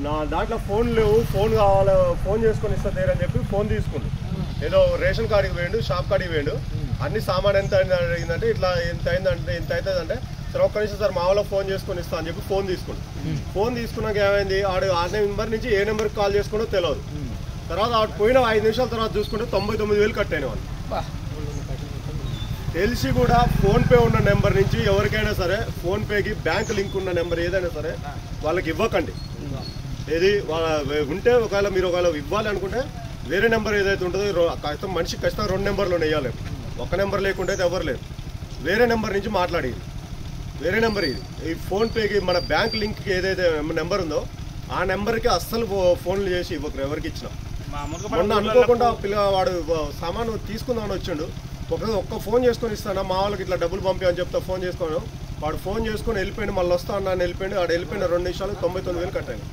నా దాంట్లో ఫోన్ లేవు, ఫోన్ కావాలి, ఫోన్ చేసుకొని ఇస్తా తీరని చెప్పి ఫోన్ తీసుకుండు. ఏదో రేషన్ కార్డుకి వేయండు, షాప్ కార్డుకి వేయండు. అన్ని సామాన్ ఎంత అయిందంటే ఇట్లా ఎంత అయిందంటే ఎంత అవుతుందంటే సార్ ఒక్క నిమిషం సార్ మా వాళ్ళకి ఫోన్ చేసుకొని ఇస్తా అని చెప్పి ఫోన్ తీసుకుండు. ఫోన్ తీసుకున్నాక ఏమైంది, ఆడు ఆ నెంబర్ నుంచి ఏ నెంబర్కి కాల్ చేసుకుంటో తెలియదు. తర్వాత ఆడు పోయిన 5 నిమిషాల తర్వాత చూసుకుంటే 99,000 కట్ అయిన వాళ్ళు. తెలిసి కూడా ఫోన్పే ఉన్న నెంబర్ నుంచి ఎవరికైనా సరే ఫోన్పేకి బ్యాంక్ లింక్ ఉన్న నెంబర్ ఏదైనా సరే వాళ్ళకి ఇవ్వకండి. ఏది ఉంటే ఒకవేళ మీరు ఇవ్వాలి అనుకుంటే వేరే నెంబర్ ఏదైతే ఉంటుందో మనిషికి ఖచ్చితంగా 2 నెంబర్లు వేయాలి. ఒక నెంబర్ లేకుంటే అయితే ఎవరు లేరు. వేరే నెంబర్ నుంచి మాట్లాడేది, వేరే నెంబర్ ఇది. ఈ ఫోన్పేకి మన బ్యాంక్ లింక్కి ఏదైతే నెంబర్ ఉందో ఆ నెంబర్కి అస్సలు ఫోన్లు చేసి ఇవ్వరు ఎవరికి ఇచ్చినా. మొన్న అనుకోకుండా వాడు సామాను తీసుకుందామని వచ్చిండు. ఒక్క ఫోన్ చేసుకొని ఇస్తాను మా వాళ్ళకి ఇట్లా డబ్బులు పంపి అని చెప్తా ఫోన్ చేసుకోను. వాడు ఫోన్ చేసుకొని వెళ్ళిపోయింది, మళ్ళీ వస్తా అన్నాను వెళ్ళిపోయింది. వాడు వెళ్ళిపోయిన 2 నిమిషాలు 99,000 కట్టాను.